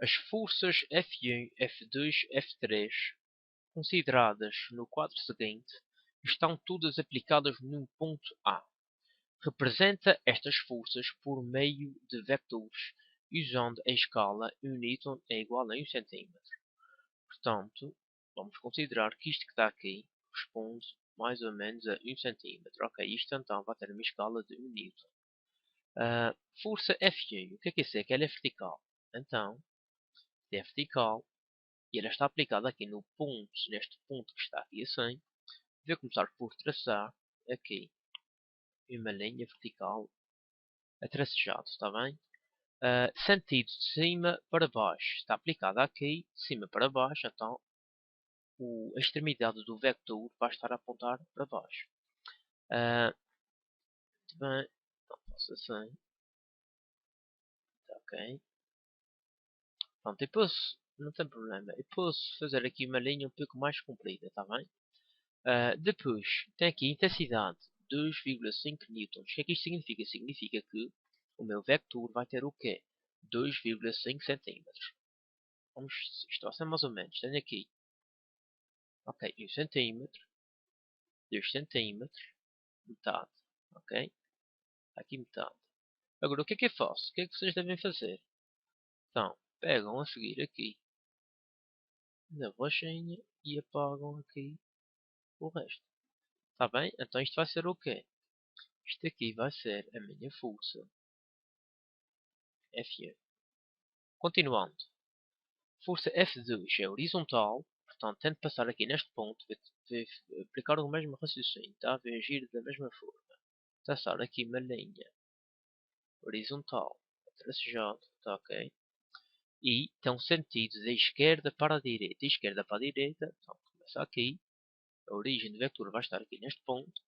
As forças F1, F2, F3, consideradas no quadro seguinte, estão todas aplicadas num ponto A. Representa estas forças por meio de vetores, usando a escala 1 Newton é igual a 1 cm. Portanto, vamos considerar que isto que está aqui corresponde mais ou menos a 1 cm. Ok, isto então vai ter uma escala de 1 Newton. Força F1, o que é isso? É que ela é vertical. Então, é vertical e ela está aplicada aqui no ponto, neste ponto que está aqui assim. Vou começar por traçar aqui uma linha vertical a tracejado, está bem? Sentido de cima para baixo, está aplicada aqui, de cima para baixo, então a extremidade do vetor vai estar a apontar para baixo. Muito bem, então faço assim, tá, ok. Pronto, depois não tem problema, eu posso fazer aqui uma linha um pouco mais comprida, está bem? Depois, tem aqui intensidade 2,5 newtons. O que é que isto significa? Significa que o meu vetor vai ter o quê? 2,5 centímetros. Vamos, isto vai ser mais ou menos. Tenho aqui, ok, 1 centímetro, 2 centímetros, metade, ok? Aqui metade. Agora, o que é que eu faço? O que é que vocês devem fazer? Então, pegam a seguir aqui na borrachinha e apagam aqui o resto. Está bem? Então isto vai ser o quê? Isto aqui vai ser a minha força F1. Continuando. Força F2 é horizontal. Portanto, tento passar aqui neste ponto. Vou aplicar o mesmo raciocínio. Tá? Vou agir da mesma forma. Traçar aqui uma linha horizontal. Tracejado. Tá, ok? E tem um sentido da esquerda para a direita. De esquerda para a direita. Então, começa aqui. A origem do vetor vai estar aqui neste ponto.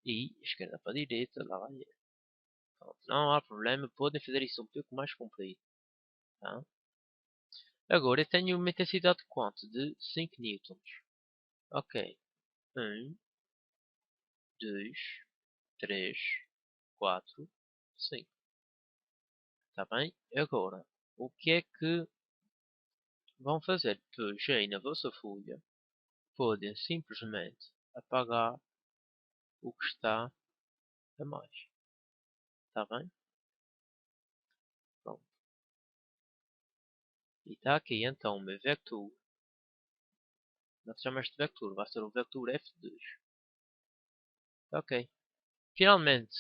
E esquerda para a direita. Lá vai ele. Então, não há problema. Podem fazer isso um pouco mais comprido. Tá? Agora eu tenho uma intensidade de quanto? De 5 newtons. Ok. 1, 2, 3, 4, 5. Está bem? Agora, o que é que vão fazer? Depois aí na vossa folha, podem simplesmente apagar o que está a mais. Está bem? Pronto. E está aqui então o meu vetor. Não se chama este vetor, vai ser o vetor F2. Ok. Finalmente,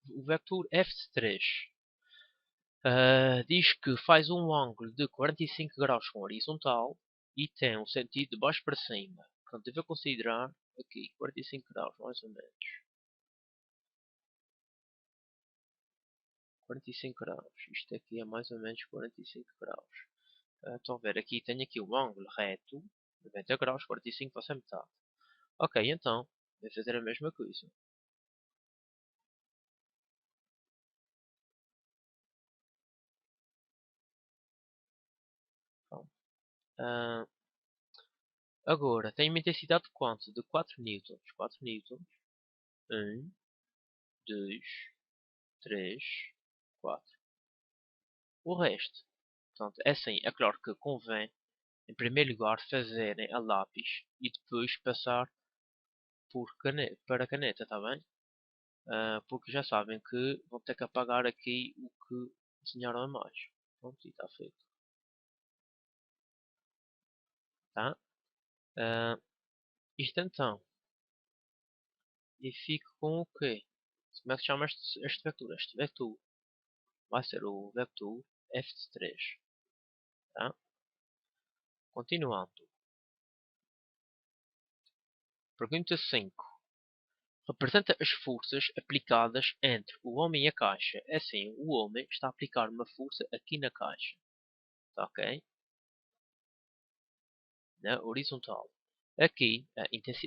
o vetor F3 diz que faz um ângulo de 45 graus com horizontal e tem um sentido de baixo para cima. Portanto, eu vou considerar aqui 45 graus, mais ou menos. 45 graus. Isto aqui é mais ou menos 45 graus. Estão a ver aqui, tenho aqui o ângulo reto, 90 graus, 45 vai ser metade. Ok, então, vou fazer a mesma coisa. Uh, Agora, tem uma intensidade de quanto? De 4 newtons. 4 newtons. 1, 2, 3, 4. O resto. Portanto, é assim, é claro que convém, em primeiro lugar, fazerem a lápis e depois passar para a caneta, tá bem? Porque já sabem que vão ter que apagar aqui o que desenharam a mais. Pronto, e está feito. Tá? Uh, Isto então. E fico com o quê? Como é que se chama este vetor? Este vetor vai ser o vetor F3. Tá? Continuando. Pergunta 5. Representa as forças aplicadas entre o homem e a caixa. É assim, o homem está a aplicar uma força aqui na caixa. Tá, ok? Na horizontal. Aqui,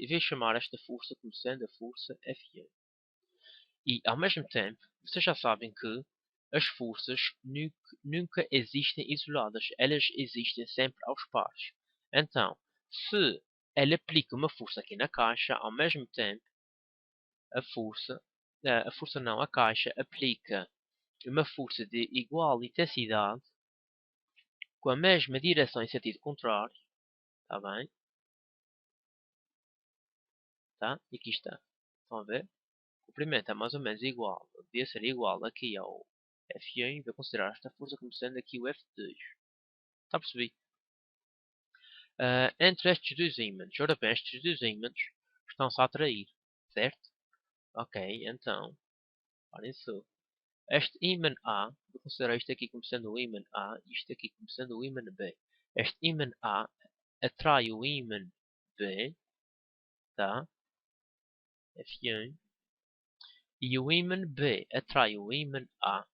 vou chamar esta força como sendo a força F1. E, ao mesmo tempo, vocês já sabem que as forças nunca existem isoladas. Elas existem sempre aos pares. Então, se ela aplica uma força aqui na caixa, ao mesmo tempo, a força não, a caixa aplica uma força de igual intensidade com a mesma direção em sentido contrário. Está bem? Tá? E aqui está. Estão a ver? O comprimento é mais ou menos igual. Devia ser igual aqui ao F1. Vou considerar esta força como sendo aqui o F2. Está a perceber? Entre estes dois ímãs. Ora bem, estes dois ímãs estão-se a atrair. Certo? Ok, então. Olhem só. Este ímã A, vou considerar isto aqui como sendo o ímã A e isto aqui como sendo o ímã B. Este ímã A atrai o ímã B, tá? F1. E o ímã B atrai o ímã A.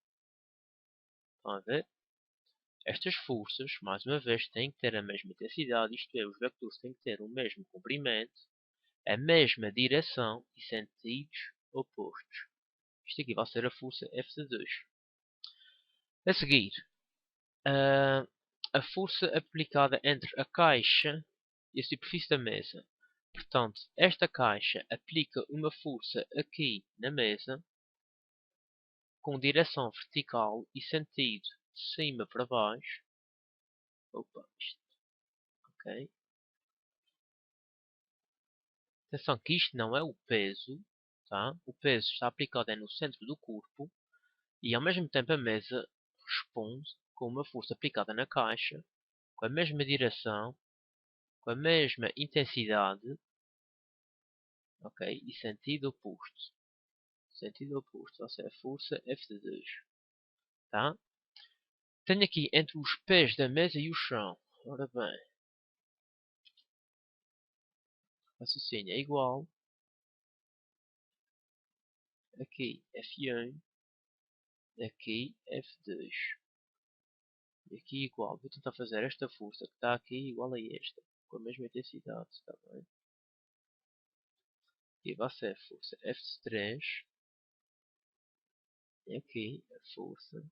Estão a ver? Estas forças, mais uma vez, têm que ter a mesma intensidade, isto é, os vetores têm que ter o mesmo comprimento, a mesma direção e sentidos opostos. Isto aqui vai ser a força F2. A seguir, a força aplicada entre a caixa e a superfície da mesa. Portanto, esta caixa aplica uma força aqui na mesa com direção vertical e sentido de cima para baixo. Opa, isto, ok. Atenção que isto não é o peso, tá? O peso está aplicado no centro do corpo e ao mesmo tempo a mesa responde com uma força aplicada na caixa, com a mesma direção, com a mesma intensidade, ok? E sentido oposto. Sentido oposto, ou seja, força F2, tá? Tenho aqui entre os pés da mesa e o chão. Ora bem, o raciocínio é igual. Aqui F1, aqui F2. E aqui igual. Vou tentar fazer esta força que está aqui igual a esta. Com a mesma intensidade, está bem? Aqui vai ser a força F3. E aqui a força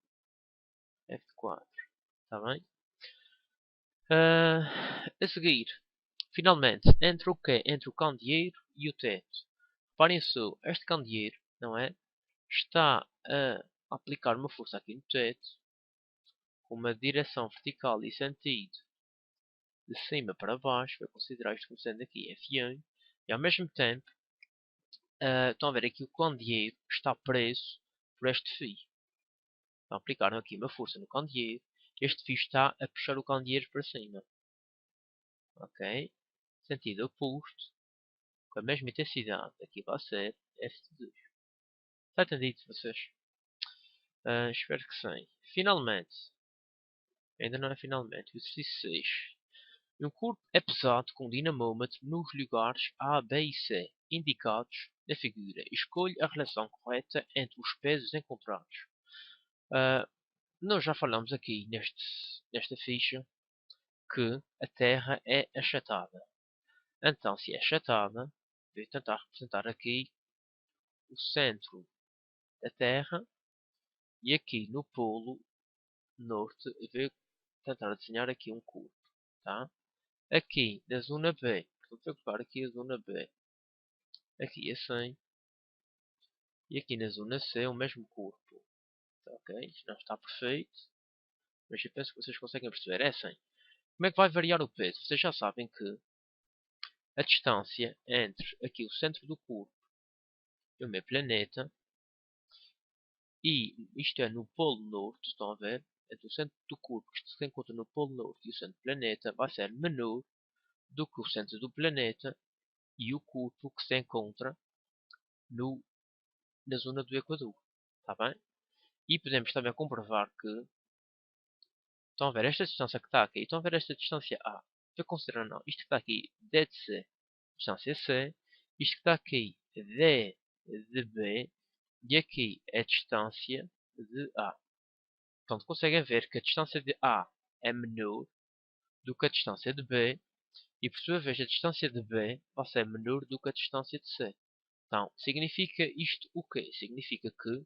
F4. Está bem? A seguir, finalmente, entre o quê? Entre o candeeiro e o teto. Reparem só, este candeeiro, não é? Está a aplicar uma força aqui no teto, com uma direção vertical e sentido de cima para baixo. Vou considerar isto como sendo aqui F1. E ao mesmo tempo, estão a ver aqui o candeeiro está preso por este fio. Então aplicaram aqui uma força no candeeiro. Este fio está a puxar o candeeiro para cima. Ok? Sentido oposto, com a mesma intensidade. Aqui vai ser F2. Está entendido, vocês? Espero que sim. Finalmente, ainda não é finalmente, o exercício 6. Um corpo é pesado com dinamômetro nos lugares A, B e C, indicados na figura. Escolha a relação correta entre os pesos encontrados. Nós já falamos aqui nesta ficha que a Terra é achatada. Então, se é achatada, vou tentar representar aqui o centro da Terra e aqui no polo norte vou tentar desenhar aqui um corpo, tá? Aqui na zona B, portanto vou colocar aqui a zona B, aqui assim, e aqui na zona C o mesmo corpo, tá, ok? Isto não está perfeito, mas eu penso que vocês conseguem perceber, é assim. Como é que vai variar o peso? Vocês já sabem que a distância entre aqui o centro do corpo e o meu planeta, e isto é no polo norte, estão a ver? Entre o centro do corpo que se encontra no polo norte e o centro do planeta vai ser menor do que o centro do planeta e o corpo que se encontra no, na zona do Equador. Está bem? E podemos também comprovar que, estão a ver esta distância que está aqui, estão a ver esta distância A. Estou considerando não, isto que está aqui, D de C, distância C, isto que está aqui, D de B, e aqui é a distância de A. Portanto, conseguem ver que a distância de A é menor do que a distância de B, e por sua vez a distância de B vai ser menor do que a distância de C. Então, significa isto o quê? Significa que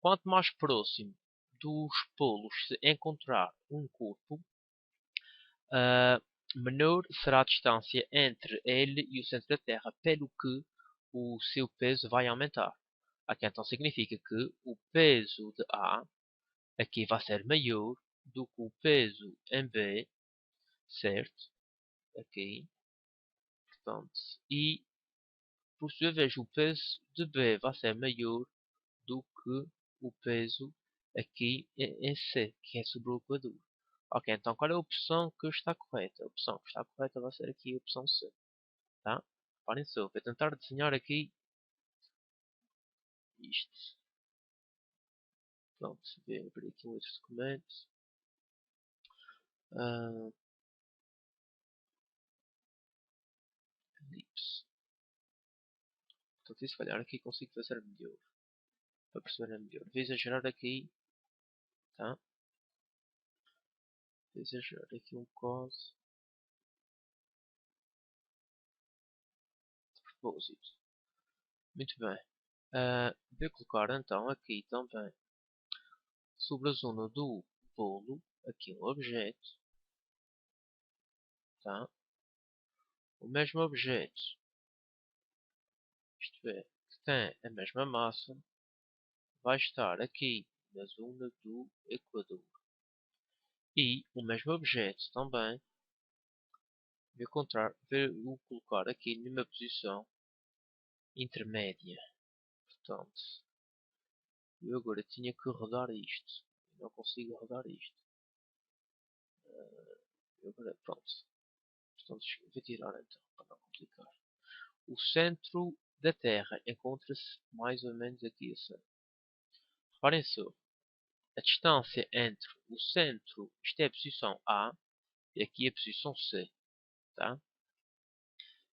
quanto mais próximo dos polos se encontrar um corpo, menor será a distância entre ele e o centro da Terra, pelo que o seu peso vai aumentar. Aqui então significa que o peso de A aqui vai ser maior do que o peso em B, certo? Aqui, portanto, e por sua vez o peso de B vai ser maior do que o peso aqui em C, que é sobre o Equador. Ok, então qual é a opção que está correta? A opção que está correta vai ser aqui a opção C, tá? Reparem só, vou tentar desenhar aqui isto. Pronto, vou abrir aqui um outro documento. Ah, elipse. Portanto, se calhar aqui consigo fazer melhor. Para perceber melhor. Vou exagerar aqui, tá? Vou exagerar aqui um bocado. De propósito. Muito bem. Vou colocar então aqui também sobre a zona do bolo, aqui um objeto, tá? O mesmo objeto, isto é, que tem a mesma massa, vai estar aqui na zona do Equador. E o mesmo objeto também vou colocar aqui numa posição intermédia. Portanto, eu agora tinha que rodar isto. Eu não consigo rodar isto. Eu agora, pronto. Portanto, vou tirar então, para não complicar. O centro da Terra encontra-se mais ou menos aqui assim. Reparem só. A distância entre o centro, isto é a posição A, e aqui a posição C. Tá?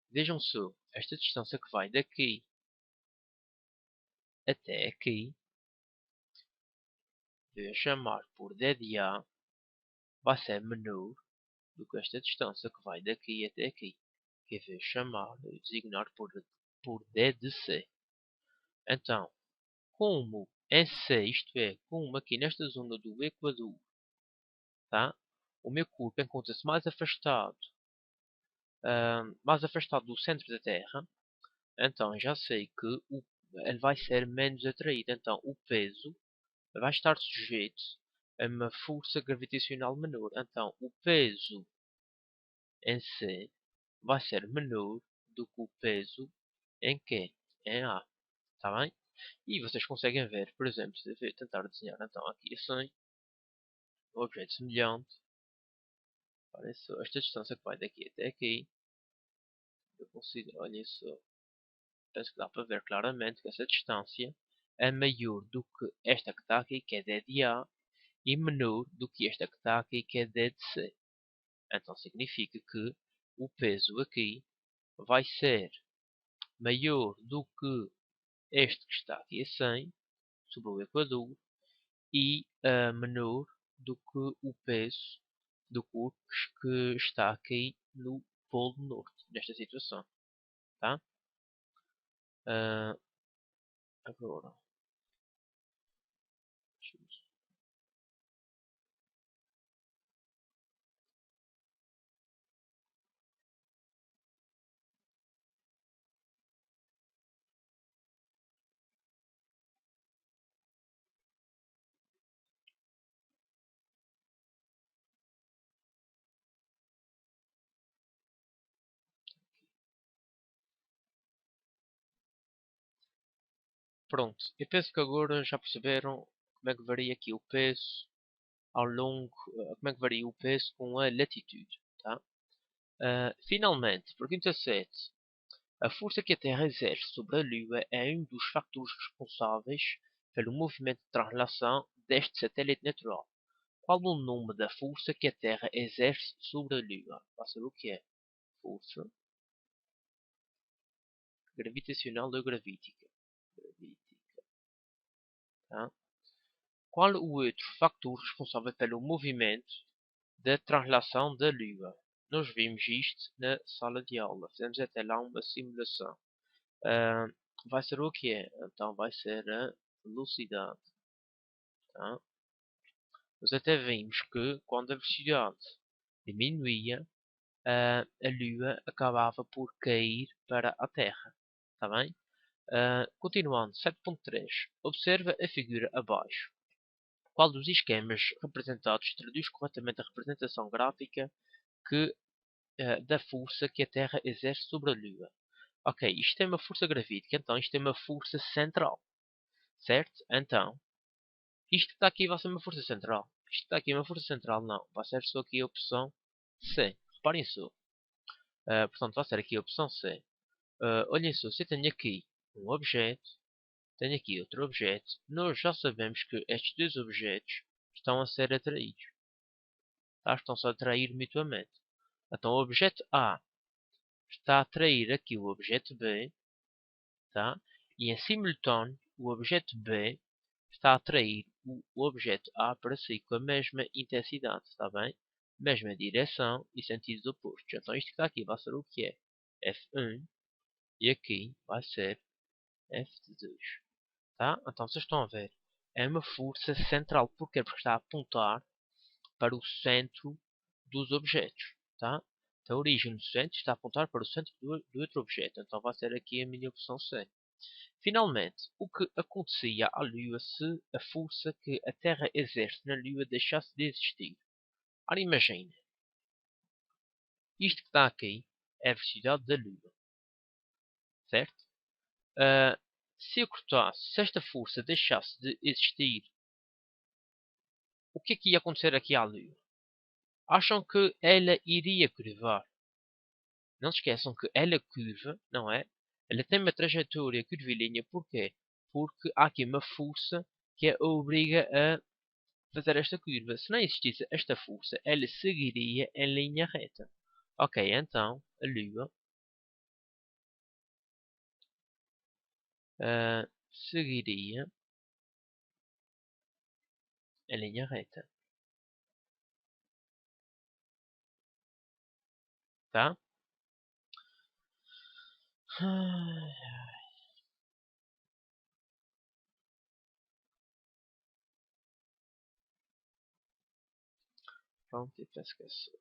Vejam só. Esta distância que vai daqui até aqui, vou chamar por D de A, vai ser menor do que esta distância que vai daqui até aqui, que eu vou chamar, designar por D de C. Então, como em C, isto é, como aqui nesta zona do Equador, tá? O meu corpo encontra-se mais afastado do centro da Terra, então já sei que ele vai ser menos atraído. Então, o peso vai estar sujeito a uma força gravitacional menor. Então, o peso em C vai ser menor do que o peso em Q, em A. Está bem? E vocês conseguem ver, por exemplo, se eu tentar desenhar então aqui assim, um objeto semelhante. Parece esta distância que vai daqui até aqui. Eu consigo, olha isso, penso que dá para ver claramente que essa distância é maior do que esta que está aqui, que é D de A, e menor do que esta que está aqui, que é D de C. Então significa que o peso aqui vai ser maior do que este que está aqui a 100 sobre o Equador e menor do que o peso do corpo que está aqui no Polo Norte, nesta situação. Tá? Ah, agora, pronto, eu penso que agora já perceberam como é que varia aqui o peso ao longo, como é que varia o peso com a latitude. Tá? Finalmente, pergunta 7. A força que a Terra exerce sobre a Lua é um dos fatores responsáveis pelo movimento de translação deste satélite natural. Qual o nome da força que a Terra exerce sobre a Lua? Vai saber o que é? Força gravitacional ou gravítica. Gravítica. Tá? Qual o outro factor responsável pelo movimento da translação da Lua? Nós vimos isto na sala de aula. Fizemos até lá uma simulação. Ah, vai ser o que é? Então vai ser a velocidade. Tá? Nós até vimos que quando a velocidade diminuía, a Lua acabava por cair para a Terra. Tá bem? Continuando, 7.3. Observa a figura abaixo. Qual dos esquemas representados traduz corretamente a representação gráfica da força que a Terra exerce sobre a Lua? Ok, isto é uma força gravídica, então isto é uma força central, certo? Então, isto que está aqui vai ser uma força central. Isto que está aqui é uma força central, não. Vai ser só aqui a opção C. Reparem só. Portanto, vai ser aqui a opção C. Olhem só, se eu tenho aqui um objeto, tenho aqui outro objeto, nós já sabemos que estes dois objetos estão a ser atraídos. Tá? Estão-se a atrair mutuamente. Então o objeto A está a atrair aqui o objeto B, tá? E em simultâneo o objeto B está a atrair o objeto A para si com a mesma intensidade, está bem? Mesma direção e sentidos opostos. Então isto que está aqui vai ser o que é F1 e aqui vai ser F2. Tá? Então vocês estão a ver. É uma força central. Porquê? Porque está a apontar para o centro dos objetos. Tá? Então, a origem do centro está a apontar para o centro do outro objeto. Então vai ser aqui a minha opção C. Finalmente, o que acontecia à Lua se a força que a Terra exerce na Lua deixasse de existir? Ora, imagina. Isto que está aqui é a velocidade da Lua. Certo? Se eu cortasse, se esta força deixasse de existir, o que é que ia acontecer aqui à Lua? Acham que ela iria curvar? Não se esqueçam que ela curva, não é? Ela tem uma trajetória curvilínea. Porquê? Porque há aqui uma força que a obriga a fazer esta curva. Se não existisse esta força, ela seguiria em linha reta. Ok, então a Lua seguiria em linha reta. Tá? Pronto, e penso que é só.